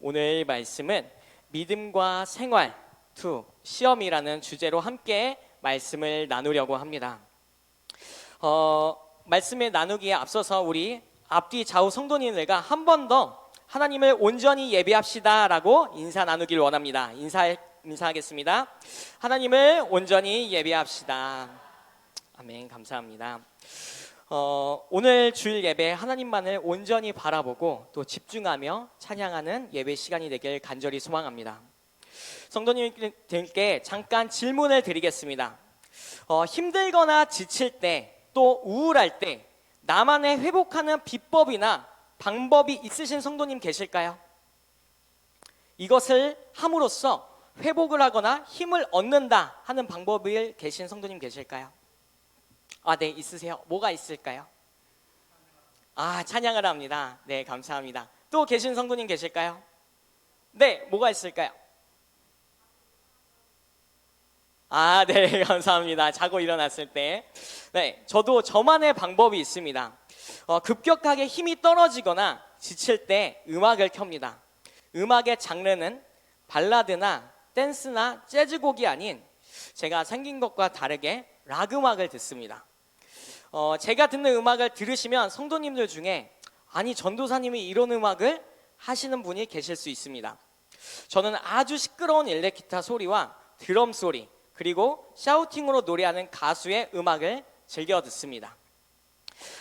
오늘 말씀은 믿음과 생활 2 시험이라는 주제로 함께 말씀을 나누려고 합니다. 말씀을 나누기에 앞서서 우리 앞뒤 좌우 성도님들과 한 번 더 하나님을 온전히 예배합시다 라고 인사 나누길 원합니다. 인사하겠습니다. 하나님을 온전히 예배합시다. 아멘. 감사합니다. 오늘 주일 예배 하나님만을 온전히 바라보고 또 집중하며 찬양하는 예배 시간이 되길 간절히 소망합니다. 성도님들께 잠깐 질문을 드리겠습니다. 힘들거나 지칠 때 또 우울할 때 나만의 회복하는 비법이나 방법이 있으신 성도님 계실까요? 이것을 함으로써 회복을 하거나 힘을 얻는다 하는 방법이 계신 성도님 계실까요? 네, 있으세요. 뭐가 있을까요? 찬양을 합니다. 네, 감사합니다. 또 계신 성도님 계실까요? 네, 뭐가 있을까요? 네, 감사합니다. 자고 일어났을 때. 네, 저도 저만의 방법이 있습니다. 급격하게 힘이 떨어지거나 지칠 때 음악을 켭니다. 음악의 장르는 발라드나 댄스나 재즈곡이 아닌 제가 생긴 것과 다르게 락 음악을 듣습니다. 제가 듣는 음악을 들으시면 성도님들 중에 아니 전도사님이 이런 음악을 하시는 분이 계실 수 있습니다. 저는 아주 시끄러운 일렉기타 소리와 드럼 소리 그리고 샤우팅으로 노래하는 가수의 음악을 즐겨 듣습니다.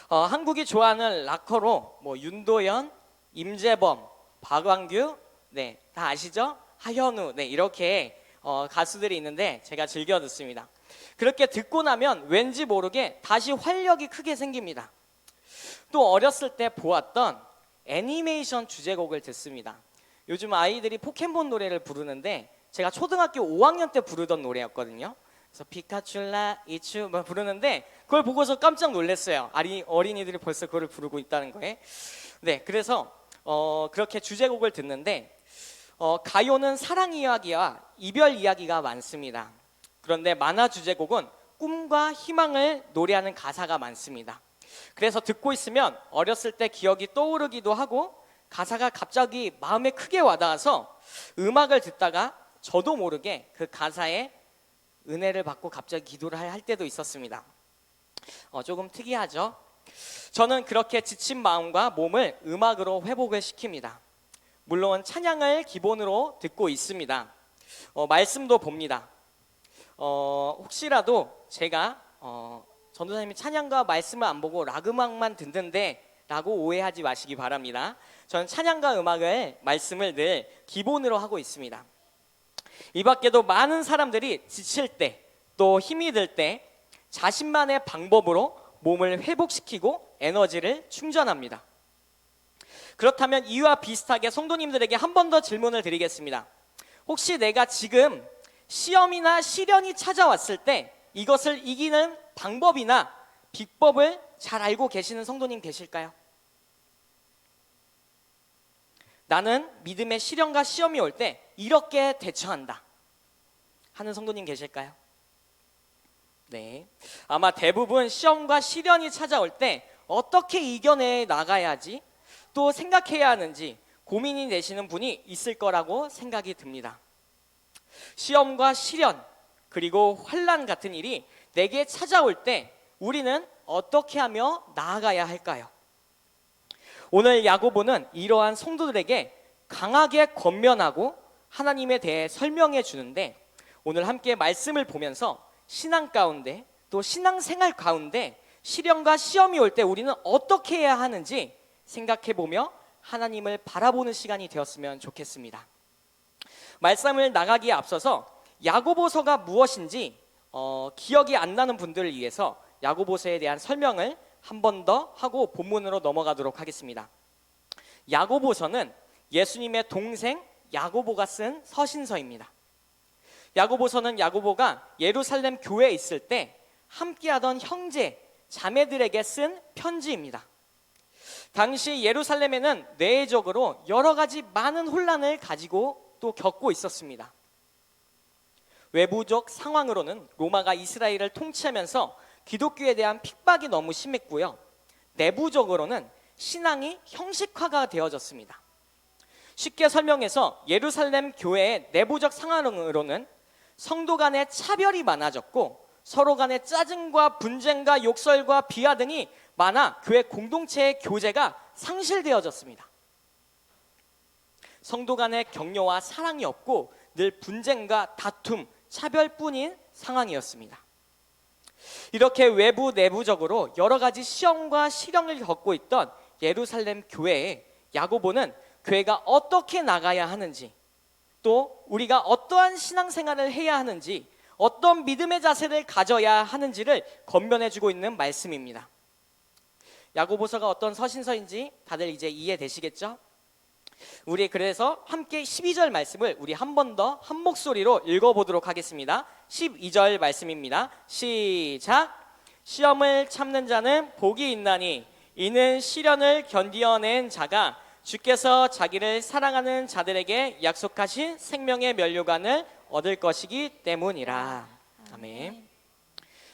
한국이 좋아하는 락커로 윤도현, 임재범, 박완규 네, 다 아시죠? 하현우 네, 이렇게 가수들이 있는데 제가 즐겨 듣습니다. 그렇게 듣고 나면 왠지 모르게 다시 활력이 크게 생깁니다. 또 어렸을 때 보았던 애니메이션 주제곡을 듣습니다. 요즘 아이들이 포켓몬 노래를 부르는데 제가 초등학교 5학년 때 부르던 노래였거든요. 그래서 피카츄라 이츄 부르는데 그걸 보고서 깜짝 놀랐어요. 어린이들이 벌써 그걸 부르고 있다는 거에. 네, 그래서 그렇게 주제곡을 듣는데 가요는 사랑 이야기와 이별 이야기가 많습니다. 그런데 만화 주제곡은 꿈과 희망을 노래하는 가사가 많습니다. 그래서 듣고 있으면 어렸을 때 기억이 떠오르기도 하고 가사가 갑자기 마음에 크게 와닿아서 음악을 듣다가 저도 모르게 그 가사에 은혜를 받고 갑자기 기도를 할 때도 있었습니다. 조금 특이하죠? 저는 그렇게 지친 마음과 몸을 음악으로 회복을 시킵니다. 물론 찬양을 기본으로 듣고 있습니다. 말씀도 봅니다. 혹시라도 제가 전도사님이 찬양과 말씀을 안 보고 락 음악만 듣는데 라고 오해하지 마시기 바랍니다. 저는 찬양과 말씀을 늘 기본으로 하고 있습니다. 이 밖에도 많은 사람들이 지칠 때 또 힘이 들 때 자신만의 방법으로 몸을 회복시키고 에너지를 충전합니다. 그렇다면 이와 비슷하게 성도님들에게 한 번 더 질문을 드리겠습니다. 혹시 내가 지금 시험이나 시련이 찾아왔을 때 이것을 이기는 방법이나 비법을 잘 알고 계시는 성도님 계실까요? 나는 믿음의 시련과 시험이 올 때 이렇게 대처한다 하는 성도님 계실까요? 네, 아마 대부분 시험과 시련이 찾아올 때 어떻게 이겨내 나가야지 또 생각해야 하는지 고민이 되시는 분이 있을 거라고 생각이 듭니다. 시험과 시련 그리고 환난 같은 일이 내게 찾아올 때 우리는 어떻게 하며 나아가야 할까요? 오늘 야고보는 이러한 성도들에게 강하게 권면하고 하나님에 대해 설명해 주는데 오늘 함께 말씀을 보면서 신앙 가운데 또 신앙생활 가운데 시련과 시험이 올 때 우리는 어떻게 해야 하는지 생각해 보며 하나님을 바라보는 시간이 되었으면 좋겠습니다. 말씀을 나가기에 앞서서 야고보서가 무엇인지 기억이 안 나는 분들을 위해서 야고보서에 대한 설명을 한 번 더 하고 본문으로 넘어가도록 하겠습니다. 야고보서는 예수님의 동생 야고보가 쓴 서신서입니다. 야고보서는 야고보가 예루살렘 교회에 있을 때 함께하던 형제, 자매들에게 쓴 편지입니다. 당시 예루살렘에는 내적으로 여러 가지 많은 혼란을 가지고 또 겪고 있었습니다. 외부적 상황으로는 로마가 이스라엘을 통치하면서 기독교에 대한 핍박이 너무 심했고요. 내부적으로는 신앙이 형식화가 되어졌습니다. 쉽게 설명해서 예루살렘 교회의 내부적 상황으로는 성도 간의 차별이 많아졌고 서로 간의 짜증과 분쟁과 욕설과 비하 등이 많아 교회 공동체의 교제가 상실되어졌습니다. 성도 간의 격려와 사랑이 없고 늘 분쟁과 다툼, 차별뿐인 상황이었습니다. 이렇게 외부 내부적으로 여러 가지 시험과 시련을 겪고 있던 예루살렘 교회에 야고보는 교회가 어떻게 나가야 하는지, 또 우리가 어떠한 신앙생활을 해야 하는지, 어떤 믿음의 자세를 가져야 하는지를 권면해주고 있는 말씀입니다. 야고보서가 어떤 서신서인지 다들 이제 이해되시겠죠? 우리 그래서 함께 12절 말씀을 우리 한 번 더 한 목소리로 읽어보도록 하겠습니다. 12절 말씀입니다. 시작. 시험을 참는 자는 복이 있나니 이는 시련을 견디어낸 자가 주께서 자기를 사랑하는 자들에게 약속하신 생명의 면류관을 얻을 것이기 때문이라. 아멘.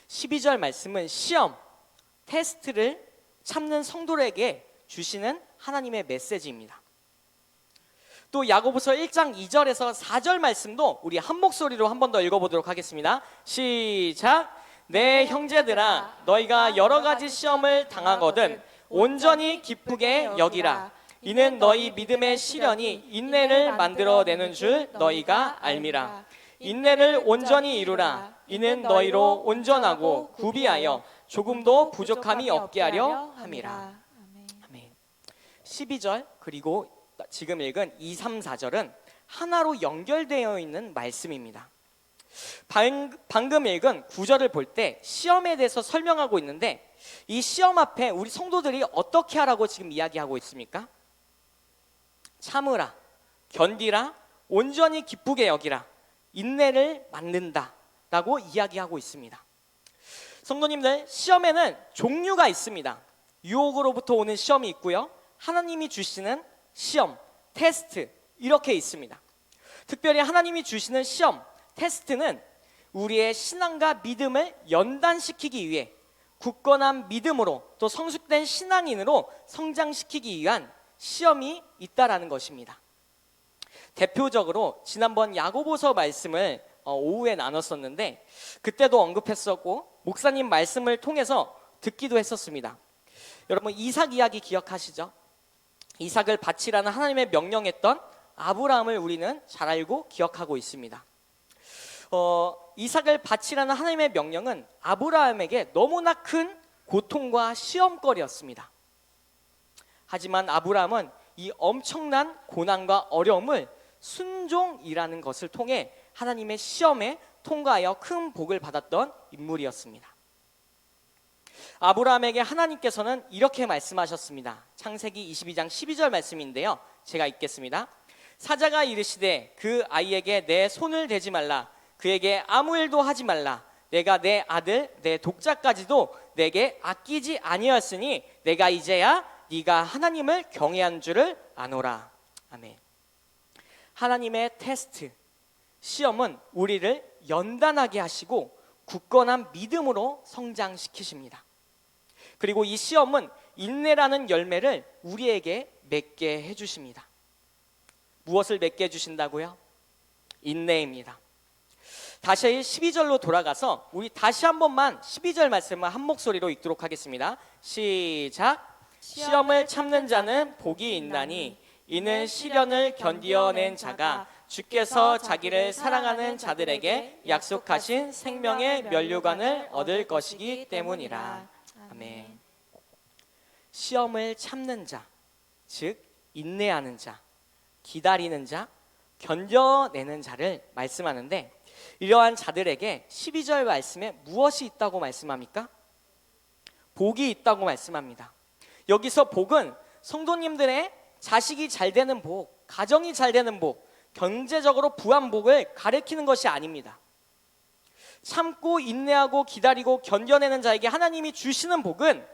12절 말씀은 시험, 테스트를 참는 성도에게 주시는 하나님의 메시지입니다. 또 야고보서 1장 2절에서 4절 말씀도 우리 한 목소리로 한 번 더 읽어보도록 하겠습니다. 시작. 내 형제들아, 너희가 여러 가지 시험을 당하거든 온전히 기쁘게 여기라. 이는 너희 믿음의 시련이 인내를 만들어내는 줄 너희가 알미라. 인내를 온전히 이루라. 이는 너희로 온전하고 구비하여 조금도 부족함이 없게 하려 함이라. 아멘. 12절 그리고 지금 읽은 2, 3, 4절은 하나로 연결되어 있는 말씀입니다. 방금 읽은 9절을 볼 때 시험에 대해서 설명하고 있는데 이 시험 앞에 우리 성도들이 어떻게 하라고 지금 이야기하고 있습니까? 참으라, 견디라, 온전히 기쁘게 여기라, 인내를 만든다 라고 이야기하고 있습니다. 성도님들, 시험에는 종류가 있습니다. 유혹으로부터 오는 시험이 있고요, 하나님이 주시는 시험, 테스트 이렇게 있습니다. 특별히 하나님이 주시는 시험, 테스트는 우리의 신앙과 믿음을 연단시키기 위해 굳건한 믿음으로 또 성숙된 신앙인으로 성장시키기 위한 시험이 있다라는 것입니다. 대표적으로 지난번 야고보서 말씀을 오후에 나눴었는데 그때도 언급했었고 목사님 말씀을 통해서 듣기도 했었습니다. 여러분 이삭 이야기 기억하시죠? 이삭을 바치라는 하나님의 명령했던 아브라함을 우리는 잘 알고 기억하고 있습니다. 이삭을 바치라는 하나님의 명령은 아브라함에게 너무나 큰 고통과 시험거리였습니다. 하지만 아브라함은 이 엄청난 고난과 어려움을 순종이라는 것을 통해 하나님의 시험에 통과하여 큰 복을 받았던 인물이었습니다. 아브라함에게 하나님께서는 이렇게 말씀하셨습니다. 창세기 22장 12절 말씀인데요, 제가 읽겠습니다. 사자가 이르시되 그 아이에게 내 손을 대지 말라. 그에게 아무 일도 하지 말라. 내가 내 아들 내 독자까지도 내게 아끼지 아니하였으니 내가 이제야 네가 하나님을 경외한 줄을 아노라. 아멘. 하나님의 테스트, 시험은 우리를 연단하게 하시고 굳건한 믿음으로 성장시키십니다. 그리고 이 시험은 인내라는 열매를 우리에게 맺게 해주십니다. 무엇을 맺게 해주신다고요? 인내입니다. 다시 12절로 돌아가서 우리 다시 한 번만 12절 말씀을 한 목소리로 읽도록 하겠습니다. 시작. 시험을 참는 자는 복이 있나니 이는 시련을 견디어낸 자가 주께서 자기를 사랑하는 자들에게 약속하신 생명의 면류관을 얻을 것이기 때문이라. 아멘. 시험을 참는 자, 즉 인내하는 자, 기다리는 자, 견뎌내는 자를 말씀하는데 이러한 자들에게 12절 말씀에 무엇이 있다고 말씀합니까? 복이 있다고 말씀합니다. 여기서 복은 성도님들의 자식이 잘 되는 복, 가정이 잘 되는 복, 경제적으로 부한 복을 가리키는 것이 아닙니다. 참고 인내하고 기다리고 견뎌내는 자에게 하나님이 주시는 복은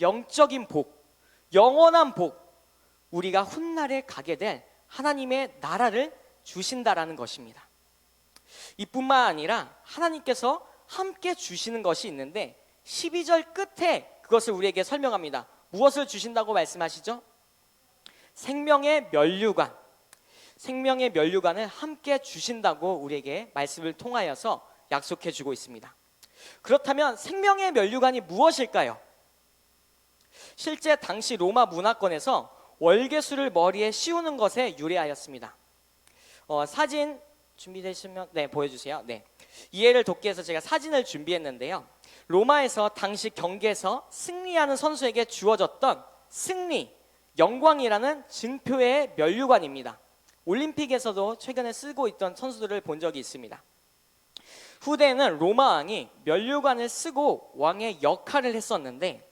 영적인 복, 영원한 복, 우리가 훗날에 가게 될 하나님의 나라를 주신다라는 것입니다. 이뿐만 아니라 하나님께서 함께 주시는 것이 있는데 12절 끝에 그것을 우리에게 설명합니다. 무엇을 주신다고 말씀하시죠? 생명의 면류관, 생명의 면류관을 함께 주신다고 우리에게 말씀을 통하여서 약속해 주고 있습니다. 그렇다면 생명의 면류관이 무엇일까요? 실제 당시 로마 문화권에서 월계수를 머리에 씌우는 것에 유래하였습니다. 사진 준비되시면 보여주세요. 이해를 돕기 위해서 제가 사진을 준비했는데요. 로마에서 당시 경기에서 승리하는 선수에게 주어졌던 승리, 영광이라는 증표의 면류관입니다. 올림픽에서도 최근에 쓰고 있던 선수들을 본 적이 있습니다. 후대에는 로마 왕이 면류관을 쓰고 왕의 역할을 했었는데,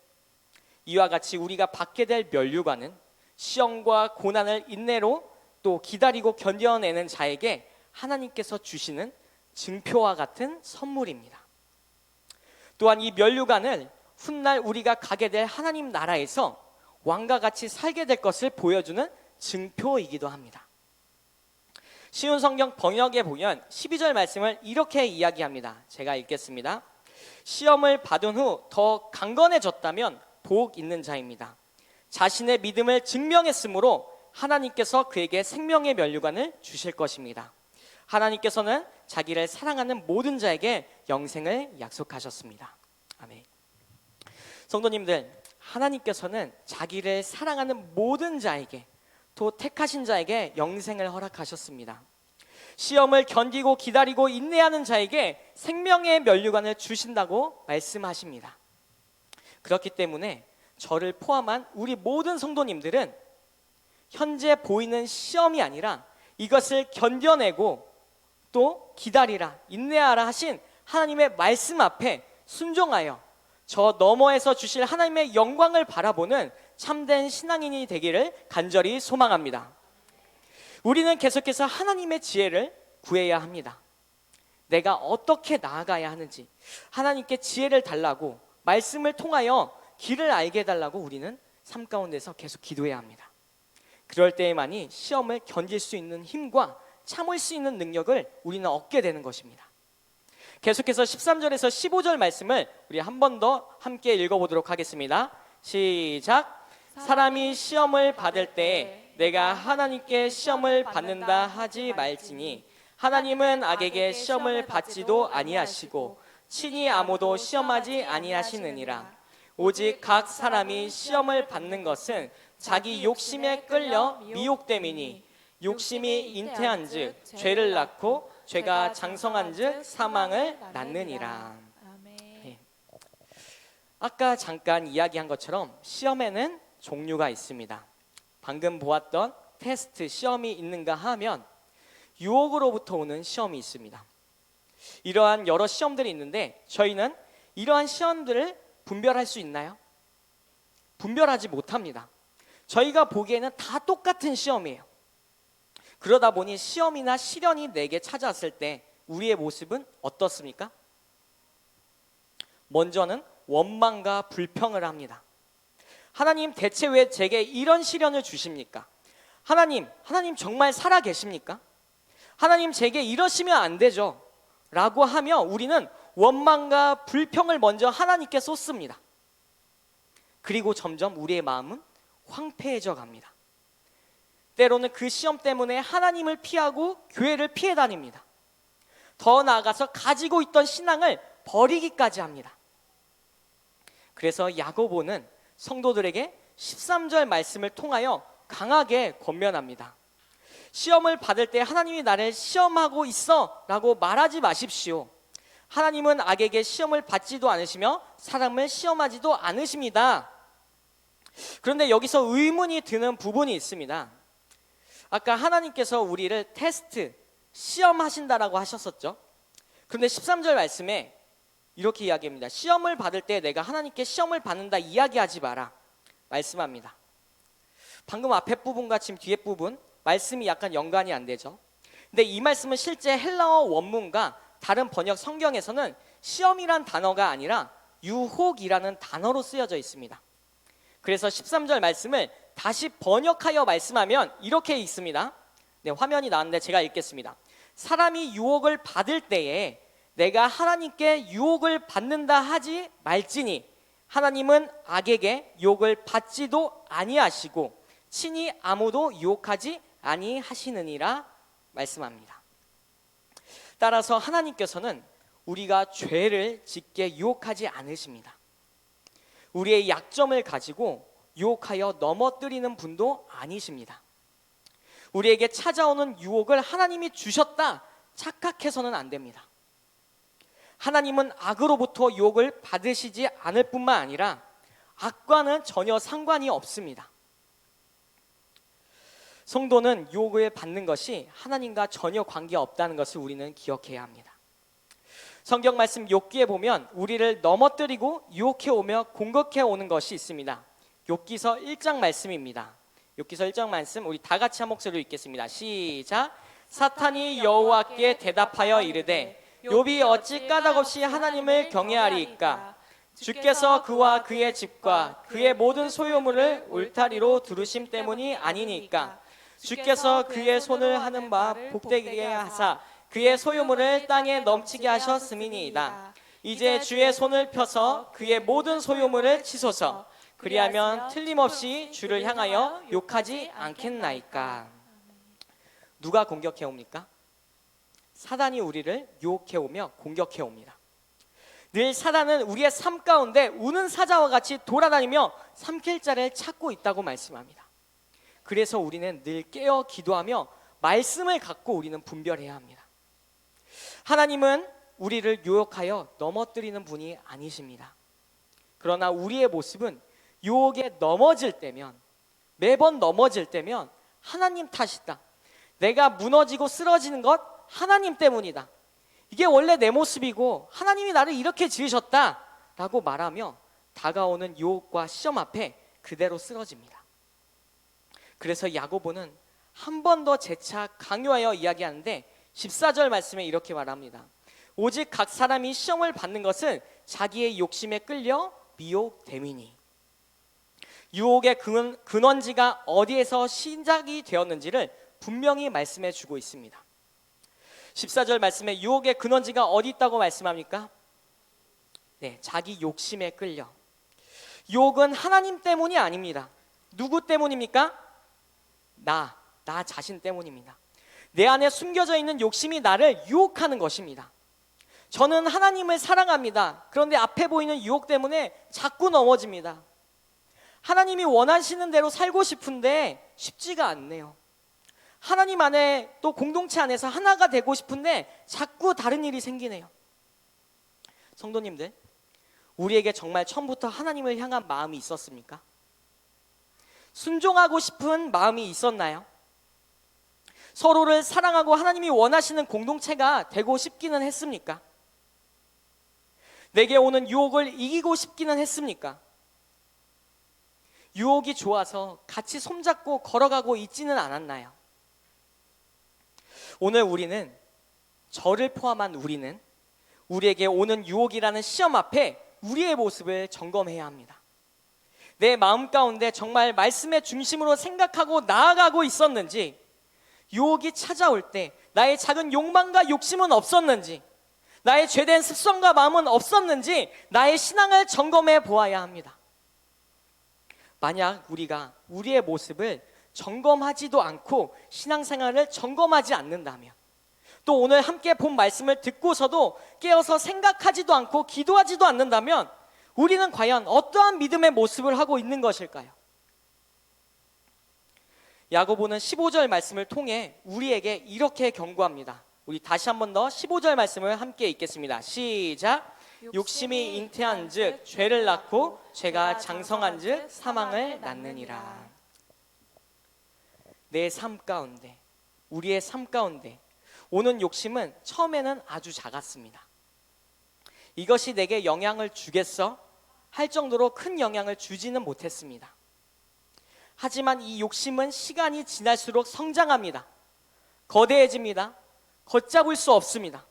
이와 같이 우리가 받게 될 면류관은 시험과 고난을 인내로 또 기다리고 견뎌내는 자에게 하나님께서 주시는 증표와 같은 선물입니다. 또한 이 면류관을 훗날 우리가 가게 될 하나님 나라에서 왕과 같이 살게 될 것을 보여주는 증표이기도 합니다. 쉬운 성경 번역에 보면 12절 말씀을 이렇게 이야기합니다. 제가 읽겠습니다. 시험을 받은 후 더 강건해졌다면 복 있는 자입니다. 자신의 믿음을 증명했으므로 하나님께서 그에게 생명의 면류관을 주실 것입니다. 하나님께서는 자기를 사랑하는 모든 자에게 영생을 약속하셨습니다. 아멘. 성도님들, 하나님께서는 자기를 사랑하는 모든 자에게, 또 택하신 자에게 영생을 허락하셨습니다. 시험을 견디고 기다리고 인내하는 자에게 생명의 면류관을 주신다고 말씀하십니다. 그렇기 때문에 저를 포함한 우리 모든 성도님들은 현재 보이는 시험이 아니라 이것을 견뎌내고 또 기다리라, 인내하라 하신 하나님의 말씀 앞에 순종하여 저 너머에서 주실 하나님의 영광을 바라보는 참된 신앙인이 되기를 간절히 소망합니다. 우리는 계속해서 하나님의 지혜를 구해야 합니다. 내가 어떻게 나아가야 하는지 하나님께 지혜를 달라고, 말씀을 통하여 길을 알게 해달라고 우리는 삶 가운데서 계속 기도해야 합니다. 그럴 때에만이 시험을 견딜 수 있는 힘과 참을 수 있는 능력을 우리는 얻게 되는 것입니다. 계속해서 13절에서 15절 말씀을 우리 한 번 더 함께 읽어보도록 하겠습니다. 시작. 사람이 시험을 받을 때 내가 하나님께 시험을 받는다 하지 말지니 하나님은 악에게 시험을 받지도 아니하시고 친히 아무도 시험하지 아니하시느니라. 오직 각 사람이 시험을 받는 것은 자기 욕심에 끌려 미혹됨이니 욕심이 잉태한즉 죄를 낳고 죄가 장성한즉 사망을 낳느니라. 네. 아까 잠깐 이야기한 것처럼 시험에는 종류가 있습니다. 방금 보았던 테스트 시험이 있는가 하면 유혹으로부터 오는 시험이 있습니다. 이러한 여러 시험들이 있는데 저희는 이러한 시험들을 분별할 수 있나요? 분별하지 못합니다. 저희가 보기에는 다 똑같은 시험이에요. 그러다 보니 시험이나 시련이 내게 찾아왔을 때 우리의 모습은 어떻습니까? 먼저는 원망과 불평을 합니다. 하나님, 대체 왜 제게 이런 시련을 주십니까? 하나님 정말 살아 계십니까? 하나님, 제게 이러시면 안 되죠 라고 하며 우리는 원망과 불평을 먼저 하나님께 쏟습니다. 그리고 점점 우리의 마음은 황폐해져 갑니다. 때로는 그 시험 때문에 하나님을 피하고 교회를 피해 다닙니다. 더 나아가서 가지고 있던 신앙을 버리기까지 합니다. 그래서 야고보는 성도들에게 13절 말씀을 통하여 강하게 권면합니다. 시험을 받을 때 하나님이 나를 시험하고 있어 라고 말하지 마십시오. 하나님은 악에게 시험을 받지도 않으시며 사람을 시험하지도 않으십니다. 그런데 여기서 의문이 드는 부분이 있습니다. 아까 하나님께서 우리를 테스트, 시험하신다라고 하셨었죠. 그런데 13절 말씀에 이렇게 이야기합니다. 시험을 받을 때 내가 하나님께 시험을 받는다 이야기하지 마라 말씀합니다. 방금 앞에 부분과 지금 뒤에 부분 말씀이 약간 연관이 안 되죠. 근데 이 말씀은 실제 헬라어 원문과 다른 번역 성경에서는 시험이란 단어가 아니라 유혹이라는 단어로 쓰여져 있습니다. 그래서 13절 말씀을 다시 번역하여 말씀하면 이렇게 있습니다. 네, 화면이 나왔는데 제가 읽겠습니다. 사람이 유혹을 받을 때에 내가 하나님께 유혹을 받는다 하지 말지니 하나님은 악에게 유혹을 받지도 아니하시고 친히 아무도 유혹하지 아니하시느니라 말씀합니다. 따라서 하나님께서는 우리가 죄를 짓게 유혹하지 않으십니다. 우리의 약점을 가지고 유혹하여 넘어뜨리는 분도 아니십니다. 우리에게 찾아오는 유혹을 하나님이 주셨다 착각해서는 안 됩니다. 하나님은 악으로부터 유혹을 받으시지 않을 뿐만 아니라 악과는 전혀 상관이 없습니다. 성도는 유혹을 받는 것이 하나님과 전혀 관계없다는 것을 우리는 기억해야 합니다. 성경 말씀 욥기에 보면 우리를 넘어뜨리고 유혹해 오며 공격해 오는 것이 있습니다. 욥기서 1장 말씀입니다. 욥기서 1장 말씀 우리 다 같이 한 목소리로 읽겠습니다. 시작. 사탄이 여호와께 대답하여 이르되 욥이 어찌 까닭없이 하나님을 경외하리이까? 주께서 그와 그의 집과 그의 모든 소유물을 울타리로 두르심 때문이 아니니까? 주께서 그의 손을 하는 바 복되게 하사 그의 소유물을 땅에 넘치게 하셨음이니이다. 이제 주의 손을 펴서 그의 모든 소유물을 치소서. 그리하면 틀림없이 주를 향하여 욕하지 않겠나이까? 누가 공격해 옵니까? 사단이 우리를 유혹해 오며 공격해 옵니다. 늘 사단은 우리의 삶 가운데 우는 사자와 같이 돌아다니며 삼킬 자를 찾고 있다고 말씀합니다. 그래서 우리는 늘 깨어 기도하며 말씀을 갖고 우리는 분별해야 합니다. 하나님은 우리를 유혹하여 넘어뜨리는 분이 아니십니다. 그러나 우리의 모습은 유혹에 넘어질 때면, 매번 넘어질 때면 하나님 탓이다. 내가 무너지고 쓰러지는 것 하나님 때문이다. 이게 원래 내 모습이고 하나님이 나를 이렇게 지으셨다 라고 말하며 다가오는 유혹과 시험 앞에 그대로 쓰러집니다. 그래서 야고보는 한 번 더 재차 강요하여 이야기하는데 14절 말씀에 이렇게 말합니다. 오직 각 사람이 시험을 받는 것은 자기의 욕심에 끌려 미혹됨이니. 유혹의 근원지가 어디에서 시작이 되었는지를 분명히 말씀해 주고 있습니다. 14절 말씀에 유혹의 근원지가 어디 있다고 말씀합니까? 네, 자기 욕심에 끌려. 유혹은 하나님 때문이 아닙니다. 누구 때문입니까? 나 자신 때문입니다. 내 안에 숨겨져 있는 욕심이 나를 유혹하는 것입니다. 저는 하나님을 사랑합니다. 그런데 앞에 보이는 유혹 때문에 자꾸 넘어집니다. 하나님이 원하시는 대로 살고 싶은데 쉽지가 않네요. 하나님 안에 또 공동체 안에서 하나가 되고 싶은데 자꾸 다른 일이 생기네요. 성도님들, 우리에게 정말 처음부터 하나님을 향한 마음이 있었습니까? 순종하고 싶은 마음이 있었나요? 서로를 사랑하고 하나님이 원하시는 공동체가 되고 싶기는 했습니까? 내게 오는 유혹을 이기고 싶기는 했습니까? 유혹이 좋아서 같이 손잡고 걸어가고 있지는 않았나요? 오늘 우리는, 저를 포함한 우리는 우리에게 오는 유혹이라는 시험 앞에 우리의 모습을 점검해야 합니다. 내 마음 가운데 정말 말씀의 중심으로 생각하고 나아가고 있었는지, 유혹이 찾아올 때 나의 작은 욕망과 욕심은 없었는지, 나의 죄된 습성과 마음은 없었는지 나의 신앙을 점검해 보아야 합니다. 만약 우리가 우리의 모습을 점검하지도 않고 신앙생활을 점검하지 않는다면, 또 오늘 함께 본 말씀을 듣고서도 깨어서 생각하지도 않고 기도하지도 않는다면 우리는 과연 어떠한 믿음의 모습을 하고 있는 것일까요? 야고보는 15절 말씀을 통해 우리에게 이렇게 경고합니다. 우리 다시 한 번 더 15절 말씀을 함께 읽겠습니다. 시작. 욕심이 잉태한 즉 죄를 낳고 죄가 장성한 즉 사망을 낳느니라. 내 삶 가운데, 우리의 삶 가운데 오는 욕심은 처음에는 아주 작았습니다. 이것이 내게 영향을 주겠어? 할 정도로 큰 영향을 주지는 못했습니다. 하지만 이 욕심은 시간이 지날수록 성장합니다. 거대해집니다. 걷잡을 수 없습니다.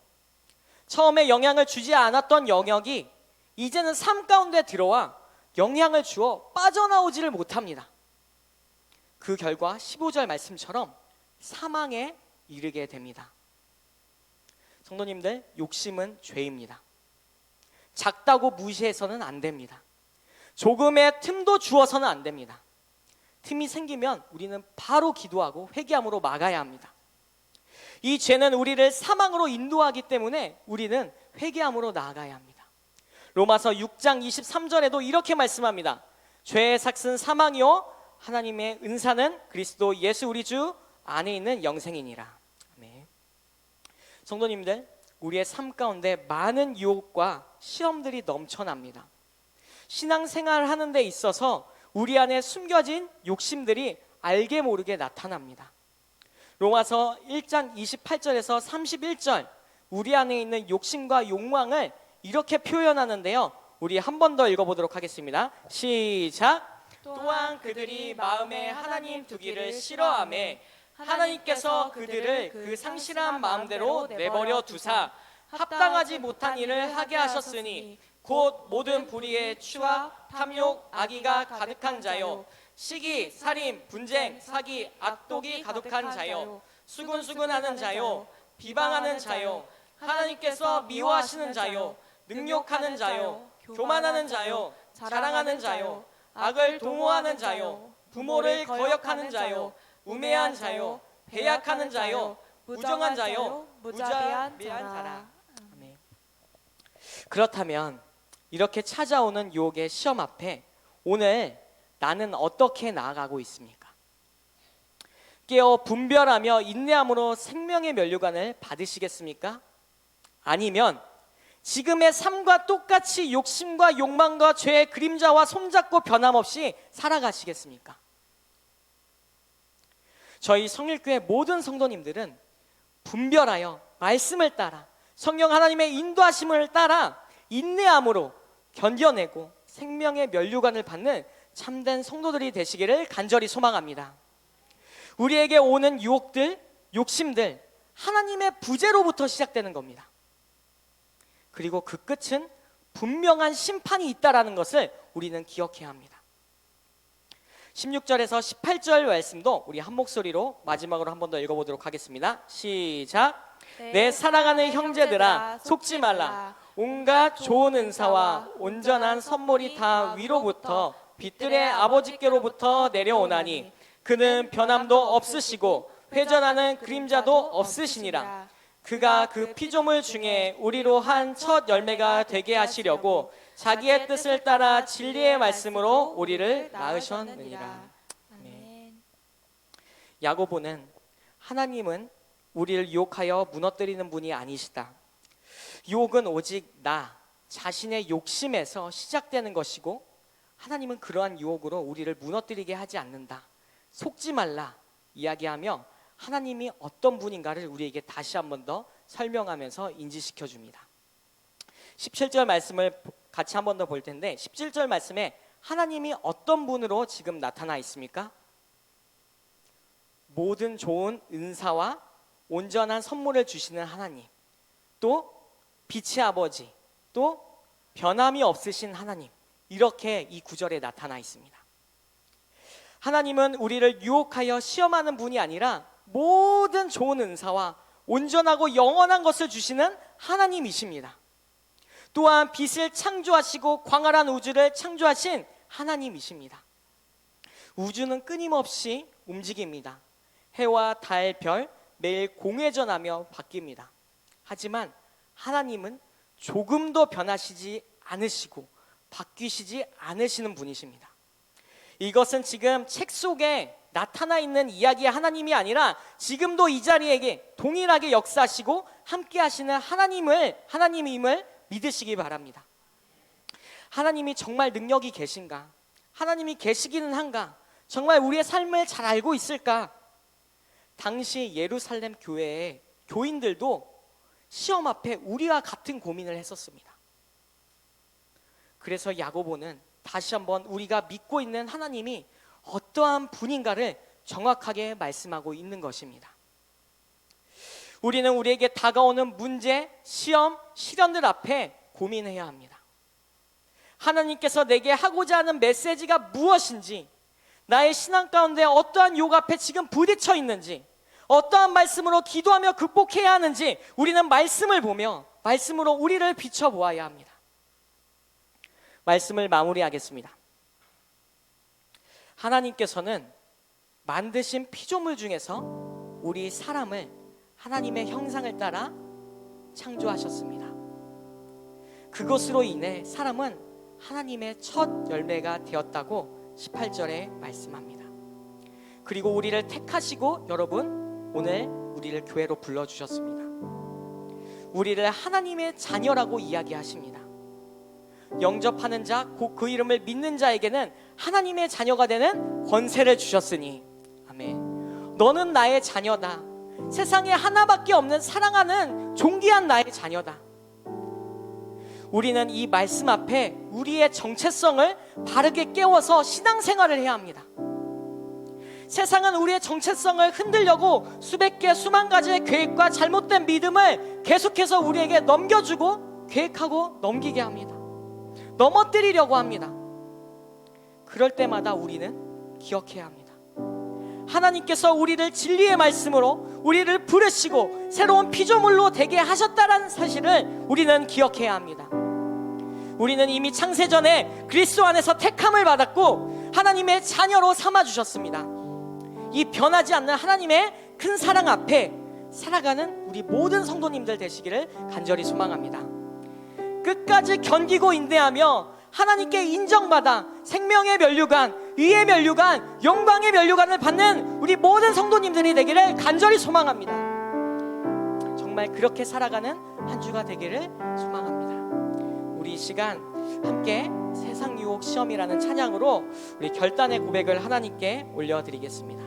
처음에 영향을 주지 않았던 영역이 이제는 삶 가운데 들어와 영향을 주어 빠져나오지를 못합니다. 그 결과 15절 말씀처럼 사망에 이르게 됩니다. 성도님들, 욕심은 죄입니다. 작다고 무시해서는 안 됩니다. 조금의 틈도 주어서는 안 됩니다. 틈이 생기면 우리는 바로 기도하고 회개함으로 막아야 합니다. 이 죄는 우리를 사망으로 인도하기 때문에 우리는 회개함으로 나아가야 합니다. 로마서 6장 23절에도 이렇게 말씀합니다. 죄의 삭은 사망이요 하나님의 은사는 그리스도 예수 우리 주 안에 있는 영생이니라. 아멘. 성도님들, 우리의 삶 가운데 많은 유혹과 시험들이 넘쳐납니다. 신앙생활을 하는 데 있어서 우리 안에 숨겨진 욕심들이 알게 모르게 나타납니다. 로마서 1장 28절에서 31절, 우리 안에 있는 욕심과 욕망을 이렇게 표현하는데요. 우리 한 번 더 읽어보도록 하겠습니다. 시작. 또한 그들이 마음에 하나님 두기를 싫어하며 하나님께서 그들을 그 상실한 마음대로 내버려 두사 합당하지 못한 일을 하게 하셨으니 곧 모든 불의의 취와 탐욕, 악의가 가득한 자요 시기, 살인, 분쟁, 사기, 악독이 가득한 자요 수군수군하는 자요 비방하는 자요 하나님께서 미워하시는 자요 능욕하는 자요 교만하는 자요 자랑하는 자요 악을 동호하는 자요 부모를 거역하는 자요 우매한 자요 배약하는 자요 무정한 자요 무자비한 자라. 아멘. 그렇다면 이렇게 찾아오는 유혹의 시험 앞에 오늘 나는 어떻게 나아가고 있습니까? 깨어 분별하며 인내함으로 생명의 면류관을 받으시겠습니까? 아니면 지금의 삶과 똑같이 욕심과 욕망과 죄의 그림자와 손잡고 변함없이 살아가시겠습니까? 저희 성일교회 모든 성도님들은 분별하여 말씀을 따라 성령 하나님의 인도하심을 따라 인내함으로 견뎌내고 생명의 면류관을 받는 참된 성도들이 되시기를 간절히 소망합니다. 우리에게 오는 유혹들, 욕심들, 하나님의 부재로부터 시작되는 겁니다. 그리고 그 끝은 분명한 심판이 있다라는 것을 우리는 기억해야 합니다. 16절에서 18절 말씀도 우리 한 목소리로 마지막으로 한 번 더 읽어보도록 하겠습니다. 시작. 내 사랑하는 형제들아 속지 말라. 온갖 좋은 은사와 온전한 선물이 다 위로부터 빛들의 아버지께로부터 내려오나니 그는 변함도 없으시고 회전하는 그림자도 없으시니라. 그가 그 피조물 중에 우리로 한 첫 열매가 되게 하시려고 자기의 뜻을 따라 진리의 말씀으로 우리를 낳으셨느니라. 아멘. 야고보는 하나님은 우리를 유혹하여 무너뜨리는 분이 아니시다. 유혹은 오직 나 자신의 욕심에서 시작되는 것이고 하나님은 그러한 유혹으로 우리를 무너뜨리게 하지 않는다. 속지 말라 이야기하며 하나님이 어떤 분인가를 우리에게 다시 한 번 더 설명하면서 인지시켜 줍니다. 17절 말씀을 같이 한 번 더 볼 텐데 17절 말씀에 하나님이 어떤 분으로 지금 나타나 있습니까? 모든 좋은 은사와 온전한 선물을 주시는 하나님, 또 빛의 아버지, 또 변함이 없으신 하나님, 이렇게 이 구절에 나타나 있습니다. 하나님은 우리를 유혹하여 시험하는 분이 아니라 모든 좋은 은사와 온전하고 영원한 것을 주시는 하나님이십니다. 또한 빛을 창조하시고 광활한 우주를 창조하신 하나님이십니다. 우주는 끊임없이 움직입니다. 해와 달, 별 매일 공회전하며 바뀝니다. 하지만 하나님은 조금도 변하시지 않으시고 바뀌시지 않으시는 분이십니다. 이것은 지금 책 속에 나타나 있는 이야기의 하나님이 아니라 지금도 이 자리에게 동일하게 역사하시고 함께 하시는 하나님임을 믿으시기 바랍니다. 하나님이 정말 능력이 계신가? 하나님이 계시기는 한가? 정말 우리의 삶을 잘 알고 있을까? 당시 예루살렘 교회의 교인들도 시험 앞에 우리와 같은 고민을 했었습니다. 그래서 야고보는 다시 한번 우리가 믿고 있는 하나님이 어떠한 분인가를 정확하게 말씀하고 있는 것입니다. 우리는 우리에게 다가오는 문제, 시험, 시련들 앞에 고민해야 합니다. 하나님께서 내게 하고자 하는 메시지가 무엇인지, 나의 신앙 가운데 어떠한 유혹 앞에 지금 부딪혀 있는지, 어떠한 말씀으로 기도하며 극복해야 하는지 우리는 말씀을 보며 말씀으로 우리를 비춰보아야 합니다. 말씀을 마무리하겠습니다. 하나님께서는 만드신 피조물 중에서 우리 사람을 하나님의 형상을 따라 창조하셨습니다. 그것으로 인해 사람은 하나님의 첫 열매가 되었다고 18절에 말씀합니다. 그리고 우리를 택하시고 여러분 오늘 우리를 교회로 불러주셨습니다. 우리를 하나님의 자녀라고 이야기하십니다. 영접하는 자, 곧 그 이름을 믿는 자에게는 하나님의 자녀가 되는 권세를 주셨으니 아멘. 너는 나의 자녀다. 세상에 하나밖에 없는 사랑하는 존귀한 나의 자녀다. 우리는 이 말씀 앞에 우리의 정체성을 바르게 깨워서 신앙생활을 해야 합니다. 세상은 우리의 정체성을 흔들려고 수백 개 수만 가지의 계획과 잘못된 믿음을 계속해서 우리에게 넘겨주고 계획하고 넘기게 합니다. 넘어뜨리려고 합니다. 그럴 때마다 우리는 기억해야 합니다. 하나님께서 우리를 진리의 말씀으로 우리를 부르시고 새로운 피조물로 되게 하셨다는 사실을 우리는 기억해야 합니다. 우리는 이미 창세전에 그리스도 안에서 택함을 받았고 하나님의 자녀로 삼아주셨습니다. 이 변하지 않는 하나님의 큰 사랑 앞에 살아가는 우리 모든 성도님들 되시기를 간절히 소망합니다. 끝까지 견디고 인내하며 하나님께 인정받아 생명의 면류관, 의의 면류관, 영광의 면류관을 받는 우리 모든 성도님들이 되기를 간절히 소망합니다. 정말 그렇게 살아가는 한 주가 되기를 소망합니다. 우리 이 시간 함께 세상 유혹 시험이라는 찬양으로 우리 결단의 고백을 하나님께 올려드리겠습니다.